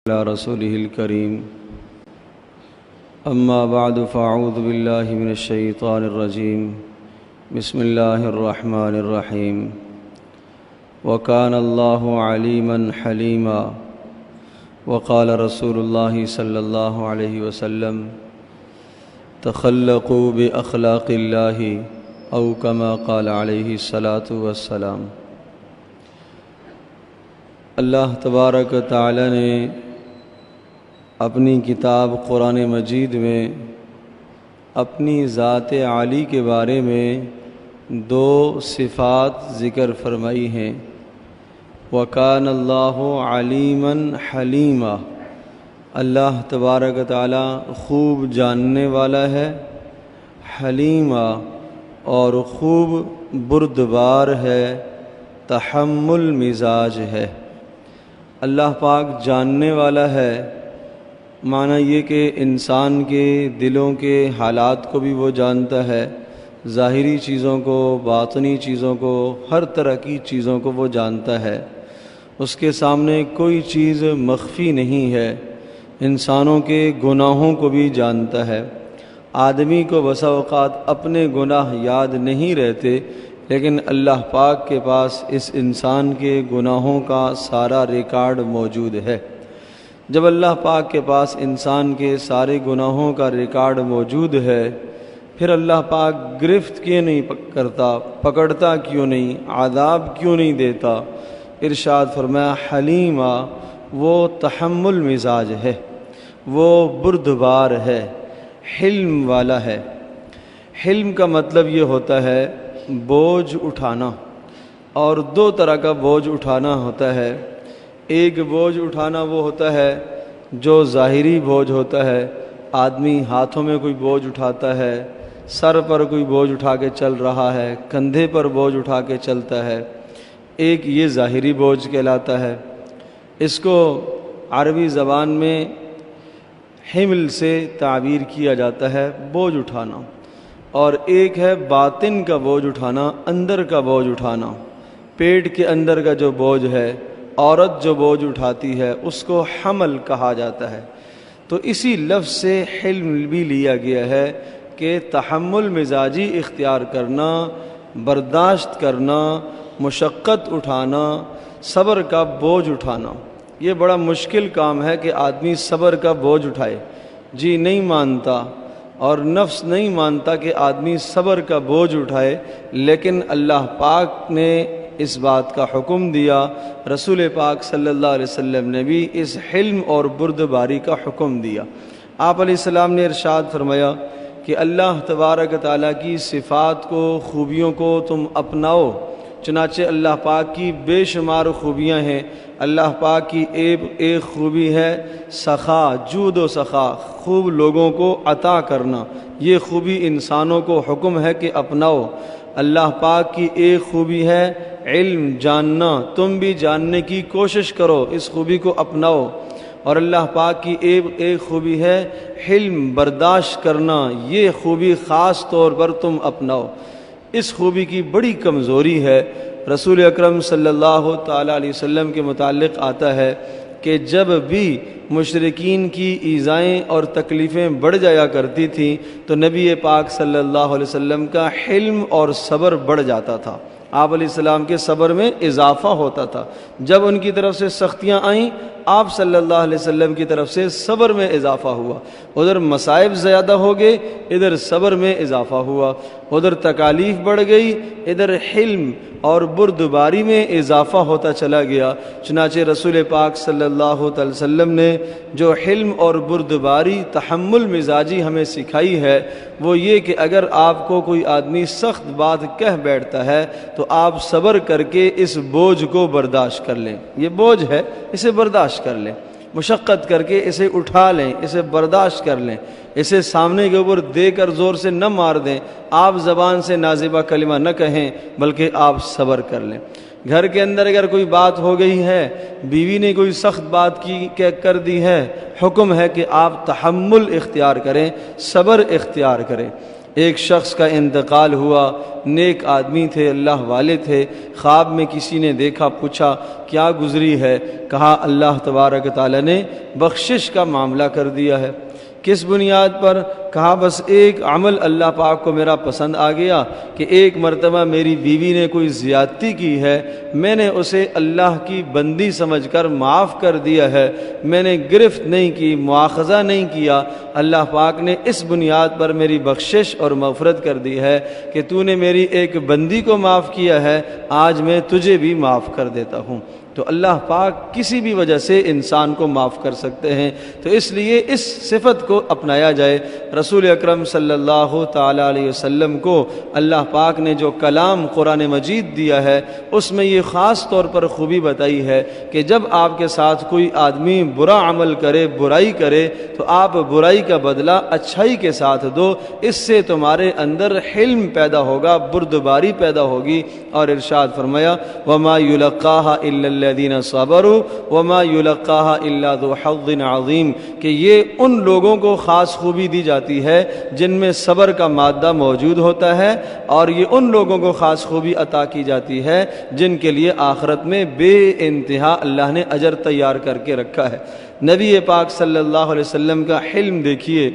على رسوله الكريم أما بعد فأعوذ بالله من الشيطان الرجيم بسم الله الرحمن الرحيم وكان الله عليما حليما وقال رسول الله صلى الله عليه وسلم تخلقوا بأخلاق الله أو كما قال عليه الصلاة والسلام۔ اللہ تبارک و تعالی نے اپنی کتاب قرآن مجید میں اپنی ذات عالی کے بارے میں دو صفات ذکر فرمائی ہیں۔ وَكَانَ اللَّهُ عَلِيمًا حَلِيمًا، اللہ تبارک و تعالی خوب جاننے والا ہے، حلیمہ اور خوب بردبار ہے، تحمل مزاج ہے۔ اللہ پاک جاننے والا ہے، معنی یہ کہ انسان کے دلوں کے حالات کو بھی وہ جانتا ہے، ظاہری چیزوں کو، باطنی چیزوں کو، ہر طرح کی چیزوں کو وہ جانتا ہے۔ اس کے سامنے کوئی چیز مخفی نہیں ہے۔ انسانوں کے گناہوں کو بھی جانتا ہے۔ آدمی کو بسا اوقات اپنے گناہ یاد نہیں رہتے، لیکن اللہ پاک کے پاس اس انسان کے گناہوں کا سارا ریکارڈ موجود ہے۔ جب اللہ پاک کے پاس انسان کے سارے گناہوں کا ریکارڈ موجود ہے، پھر اللہ پاک گرفت کیوں نہیں کرتا، پکڑتا کیوں نہیں، عذاب کیوں نہیں دیتا؟ ارشاد فرمایا حلیمہ، وہ تحمل مزاج ہے، وہ بردبار ہے، حلم والا ہے۔ حلم کا مطلب یہ ہوتا ہے بوجھ اٹھانا، اور دو طرح کا بوجھ اٹھانا ہوتا ہے۔ ایک بوجھ اٹھانا وہ ہوتا ہے جو ظاہری بوجھ ہوتا ہے، آدمی ہاتھوں میں کوئی بوجھ اٹھاتا ہے، سر پر کوئی بوجھ اٹھا کے چل رہا ہے، کندھے پر بوجھ اٹھا کے چلتا ہے، ایک یہ ظاہری بوجھ کہلاتا ہے۔ اس کو عربی زبان میں حمل سے تعبیر کیا جاتا ہے، بوجھ اٹھانا۔ اور ایک ہے باطن کا بوجھ اٹھانا، اندر کا بوجھ اٹھانا۔ پیٹ کے اندر کا جو بوجھ ہے، عورت جو بوجھ اٹھاتی ہے، اس کو حمل کہا جاتا ہے۔ تو اسی لفظ سے حلم بھی لیا گیا ہے کہ تحمل مزاجی اختیار کرنا، برداشت کرنا، مشقت اٹھانا، صبر کا بوجھ اٹھانا۔ یہ بڑا مشکل کام ہے کہ آدمی صبر کا بوجھ اٹھائے۔ جی نہیں مانتا اور نفس نہیں مانتا کہ آدمی صبر کا بوجھ اٹھائے، لیکن اللہ پاک نے اس بات کا حکم دیا، رسول پاک صلی اللہ علیہ وسلم نے بھی اس حلم اور بردباری کا حکم دیا۔ آپ علیہ السلام نے ارشاد فرمایا کہ اللہ تبارک تعالیٰ کی صفات کو، خوبیوں کو تم اپناؤ۔ چنانچہ اللہ پاک کی بے شمار خوبیاں ہیں۔ اللہ پاک کی ایک خوبی ہے سخا، جود و سخا، خوب لوگوں کو عطا کرنا۔ یہ خوبی انسانوں کو حکم ہے کہ اپناؤ۔ اللہ پاک کی ایک خوبی ہے علم، جاننا، تم بھی جاننے کی کوشش کرو، اس خوبی کو اپناؤ۔ اور اللہ پاک کی ایک خوبی ہے حلم، برداشت کرنا، یہ خوبی خاص طور پر تم اپناؤ۔ اس خوبی کی بڑی کمزوری ہے۔ رسول اکرم صلی اللہ تعالیٰ علیہ وسلم کے متعلق آتا ہے کہ جب بھی مشرکین کی ایذائیں اور تکلیفیں بڑھ جایا کرتی تھیں تو نبی پاک صلی اللہ علیہ وسلم کا حلم اور صبر بڑھ جاتا تھا۔ آپ علیہ السلام کے صبر میں اضافہ ہوتا تھا۔ جب ان کی طرف سے سختیاں آئیں، آپ صلی اللہ علیہ وسلم کی طرف سے صبر میں اضافہ ہوا۔ ادھر مصائب زیادہ ہو گئے، ادھر صبر میں اضافہ ہوا۔ ادھر تکالیف بڑھ گئی، ادھر حلم اور بردباری میں اضافہ ہوتا چلا گیا۔ چنانچہ رسول پاک صلی اللہ علیہ وسلم نے جو حلم اور بردباری، تحمل مزاجی ہمیں سکھائی ہے، وہ یہ کہ اگر آپ کو کوئی آدمی سخت بات کہہ بیٹھتا ہے تو آپ صبر کر کے اس بوجھ کو برداشت کر لیں۔ یہ بوجھ ہے، اسے برداشت کر لیں، مشقت کر کے اسے اٹھا لیں، اسے برداشت کر لیں، اسے سامنے کے اوپر دے کر زور سے نہ مار دیں، آپ زبان سے نازیبہ کلمہ نہ کہیں، بلکہ آپ صبر کر لیں۔ گھر کے اندر اگر کوئی بات ہو گئی ہے، بیوی نے کوئی سخت بات کر دی ہے، حکم ہے کہ آپ تحمل اختیار کریں، صبر اختیار کریں۔ ایک شخص کا انتقال ہوا، نیک آدمی تھے، اللہ والے تھے، خواب میں کسی نے دیکھا، پوچھا کیا گزری ہے؟ کہا اللہ تبارک تعالیٰ نے بخشش کا معاملہ کر دیا ہے۔ کس بنیاد پر؟ کہا بس ایک عمل اللہ پاک کو میرا پسند آ گیا کہ ایک مرتبہ میری بیوی نے کوئی زیادتی کی ہے، میں نے اسے اللہ کی بندی سمجھ کر معاف کر دیا ہے، میں نے گرفت نہیں کی، مواخذہ نہیں کیا، اللہ پاک نے اس بنیاد پر میری بخشش اور مغفرت کر دی ہے کہ تو نے میری ایک بندی کو معاف کیا ہے، آج میں تجھے بھی معاف کر دیتا ہوں۔ تو اللہ پاک کسی بھی وجہ سے انسان کو معاف کر سکتے ہیں، تو اس لیے اس صفت کو اپنایا جائے۔ رسول اکرم صلی اللہ تعالیٰ علیہ وسلم کو اللہ پاک نے جو کلام قرآن مجید دیا ہے اس میں یہ خاص طور پر خوبی بتائی ہے کہ جب آپ کے ساتھ کوئی آدمی برا عمل کرے، برائی کرے، تو آپ برائی کا بدلہ اچھائی کے ساتھ دو، اس سے تمہارے اندر حلم پیدا ہوگا، بردباری پیدا ہوگی۔ اور ارشاد فرمایا وما يلقاها الا الذين صبروا وما يلقاها الا ذو حظ عظیم، کہ یہ ان لوگوں کو خاص خوبی دی جاتی ہے جن میں صبر کا مادہ موجود ہوتا ہے، اور یہ ان لوگوں کو خاص خوبی عطا کی جاتی ہے جن کے لیے آخرت میں بے انتہا اللہ نے اجر تیار کر کے رکھا ہے۔ نبی پاک صلی اللہ علیہ وسلم کا حلم دیکھیے۔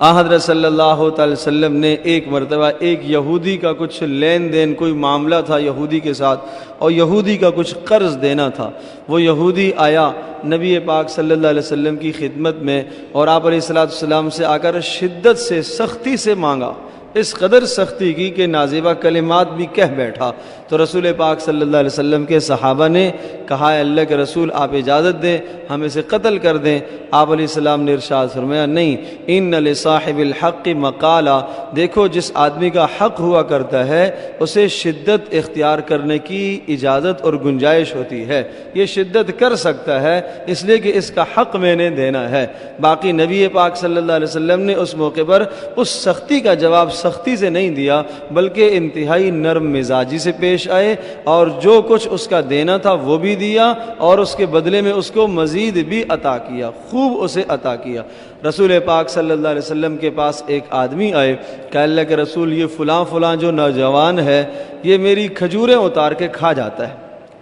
حضرت صلی اللہ تعالی وسلم نے ایک مرتبہ ایک یہودی کا کچھ لین دین، کوئی معاملہ تھا یہودی کے ساتھ، اور یہودی کا کچھ قرض دینا تھا۔ وہ یہودی آیا نبی پاک صلی اللہ علیہ وسلم کی خدمت میں، اور آپ علیہ السلام سے آ کر شدت سے، سختی سے مانگا، اس قدر سختی کی کہ نازیبہ کلمات بھی کہہ بیٹھا۔ تو رسول پاک صلی اللہ علیہ وسلم کے صحابہ نے کہا ہے اللہ کے رسول آپ اجازت دیں، ہم اسے قتل کر دیں۔ آپ علیہ السلام نے ارشاد فرمایا نہیں، ان لصاحب الحق مقالا، دیکھو جس آدمی کا حق ہوا کرتا ہے اسے شدت اختیار کرنے کی اجازت اور گنجائش ہوتی ہے، یہ شدت کر سکتا ہے اس لیے کہ اس کا حق میں نے دینا ہے۔ باقی نبی پاک صلی اللہ علیہ وسلم نے اس موقع پر اس سختی کا جواب سختی سے نہیں دیا، بلکہ انتہائی نرم مزاجی سے پیش آئے، اور جو کچھ اس کا دینا تھا وہ بھی دیا، اور اس کے بدلے میں اس کو مزید بھی عطا کیا، خوب اسے عطا کیا۔ رسول پاک صلی اللہ علیہ وسلم کے پاس ایک آدمی آئے، کہ اللہ کے رسول یہ فلاں فلاں جو نوجوان ہے یہ میری کھجوریں اتار کے کھا جاتا ہے،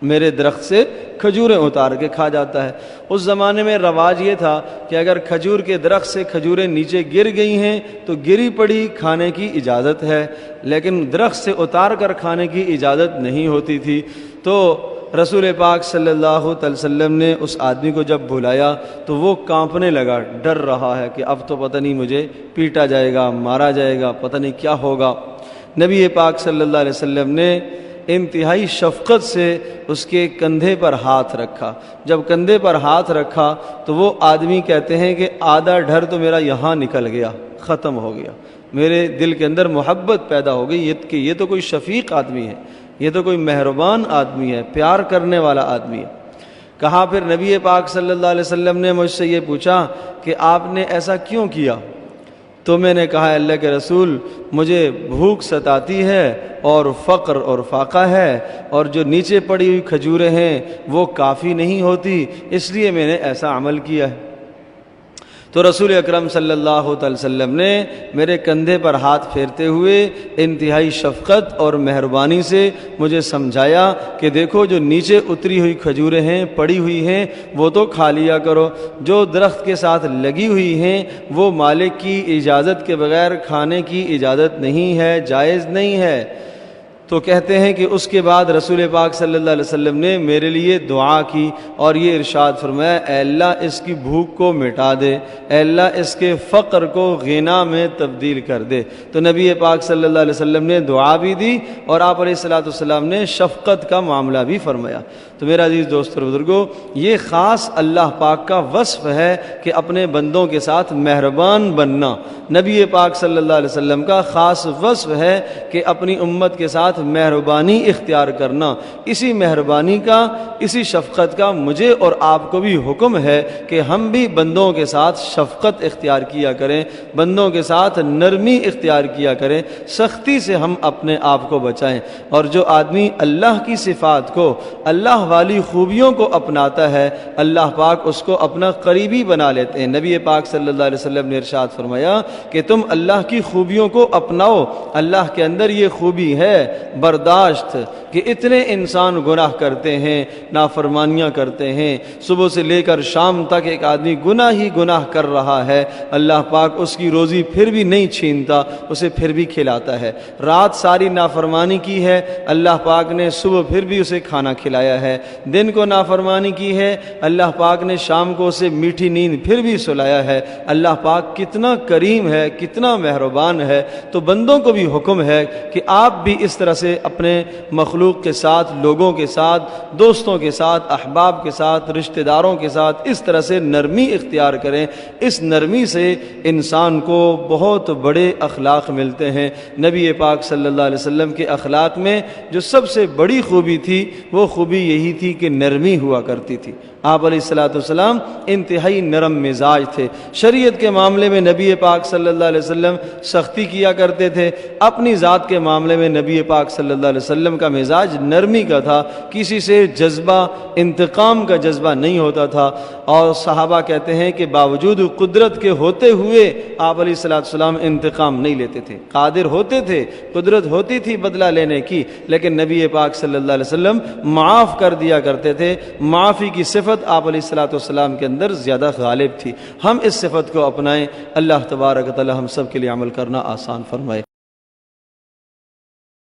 میرے درخت سے کھجوریں اتار کے کھا جاتا ہے۔ اس زمانے میں رواج یہ تھا کہ اگر کھجور کے درخت سے کھجوریں نیچے گر گئی ہیں تو گری پڑی کھانے کی اجازت ہے، لیکن درخت سے اتار کر کھانے کی اجازت نہیں ہوتی تھی۔ تو رسول پاک صلی اللہ علیہ وسلم نے اس آدمی کو جب بلایا تو وہ کانپنے لگا، ڈر رہا ہے کہ اب تو پتہ نہیں مجھے پیٹا جائے گا، مارا جائے گا، پتہ نہیں کیا ہوگا۔ نبی پاک صلی اللہ علیہ وسلم نے انتہائی شفقت سے اس کے کندھے پر ہاتھ رکھا۔ جب کندھے پر ہاتھ رکھا تو وہ آدمی کہتے ہیں کہ آدھا ڈر تو میرا یہاں نکل گیا، ختم ہو گیا، میرے دل کے اندر محبت پیدا ہو گئی کہ یہ تو کوئی شفیق آدمی ہے، یہ تو کوئی مہربان آدمی ہے، پیار کرنے والا آدمی ہے۔ کہا پھر نبی پاک صلی اللہ علیہ وسلم نے مجھ سے یہ پوچھا کہ آپ نے ایسا کیوں کیا؟ تو میں نے کہا اللہ کے رسول مجھے بھوک ستاتی ہے اور فقر اور فاقہ ہے، اور جو نیچے پڑی ہوئی کھجوریں ہیں وہ کافی نہیں ہوتی، اس لیے میں نے ایسا عمل کیا ہے۔ تو رسول اکرم صلی اللہ علیہ وسلم نے میرے کندھے پر ہاتھ پھیرتے ہوئے انتہائی شفقت اور مہربانی سے مجھے سمجھایا کہ دیکھو جو نیچے اتری ہوئی کھجوریں ہیں، پڑی ہوئی ہیں، وہ تو کھا لیا کرو، جو درخت کے ساتھ لگی ہوئی ہیں وہ مالک کی اجازت کے بغیر کھانے کی اجازت نہیں ہے، جائز نہیں ہے۔ تو کہتے ہیں کہ اس کے بعد رسول پاک صلی اللہ علیہ وسلم نے میرے لیے دعا کی اور یہ ارشاد فرمایا اے اللہ اس کی بھوک کو مٹا دے، اے اللہ اس کے فقر کو غنا میں تبدیل کر دے۔ تو نبی پاک صلی اللہ علیہ وسلم نے دعا بھی دی اور آپ علیہ السلام نے شفقت کا معاملہ بھی فرمایا۔ تو میرا عزیز دوست اور بزرگوں، یہ خاص اللہ پاک کا وصف ہے کہ اپنے بندوں کے ساتھ مہربان بننا۔ نبی پاک صلی اللہ علیہ وسلم کا خاص وصف ہے کہ اپنی امت کے ساتھ مہربانی اختیار کرنا۔ اسی مہربانی کا، اسی شفقت کا مجھے اور آپ کو بھی حکم ہے کہ ہم بھی بندوں کے ساتھ شفقت اختیار کیا کریں، بندوں کے ساتھ نرمی اختیار کیا کریں، سختی سے ہم اپنے آپ کو بچائیں۔ اور جو آدمی اللہ کی صفات کو، اللہ والی خوبیوں کو اپناتا ہے اللہ پاک اس کو اپنا قریبی بنا لیتے ہیں۔ نبی پاک صلی اللہ علیہ وسلم نے ارشاد فرمایا کہ تم اللہ کی خوبیوں کو اپناؤ، اللہ کے اندر یہ خوبی ہے برداشت، کہ اتنے انسان گناہ کرتے ہیں، نافرمانیاں کرتے ہیں، صبح سے لے کر شام تک ایک آدمی گناہ ہی گناہ کر رہا ہے، اللہ پاک اس کی روزی پھر بھی نہیں چھینتا، اسے پھر بھی کھلاتا ہے۔ رات ساری نافرمانی کی ہے، اللہ پاک نے صبح پھر بھی اسے کھانا کھلایا ہے۔ دن کو نافرمانی کی ہے، اللہ پاک نے شام کو اسے میٹھی نیند پھر بھی سلایا ہے۔ اللہ پاک کتنا کریم ہے، کتنا مہربان ہے۔ تو بندوں کو بھی حکم ہے کہ آپ بھی اس طرح سے اپنے مخلوق کے ساتھ، لوگوں کے ساتھ، دوستوں کے ساتھ، احباب کے ساتھ، رشتہ داروں کے ساتھ اس طرح سے نرمی اختیار کریں۔ اس نرمی سے انسان کو بہت بڑے اخلاق ملتے ہیں۔ نبی پاک صلی اللہ علیہ وسلم کے اخلاق میں جو سب سے بڑی خوبی تھی وہ خوبی یہی تھی کہ نرمی ہوا کرتی تھی۔ آپ علیہ الصلوۃ والسلام انتہائی نرم مزاج تھے۔ شریعت کے معاملے میں نبی پاک صلی اللہ علیہ وسلم سختی کیا کرتے تھے، اپنی ذات کے معاملے میں نبی پاک صلی اللہ علیہ وسلم کا مزاج نرمی کا تھا، کسی سے جذبہ انتقام کا جذبہ نہیں ہوتا تھا۔ اور صحابہ کہتے ہیں کہ باوجود قدرت کے ہوتے ہوئے آپ علیہ الصلوۃ والسلام انتقام نہیں لیتے تھے، قادر ہوتے تھے، قدرت ہوتی تھی بدلہ لینے کی، لیکن نبی پاک صلی اللہ علیہ وسلم معاف کر دیا کرتے تھے۔ معافی کی صفت آپ علیہ الصلوۃ والسلام کے اندر زیادہ غالب تھی۔ ہم اس صفت کو اپنائیں، اللہ تبارک و تعالی ہم سب کے لیے عمل کرنا آسان فرمائے۔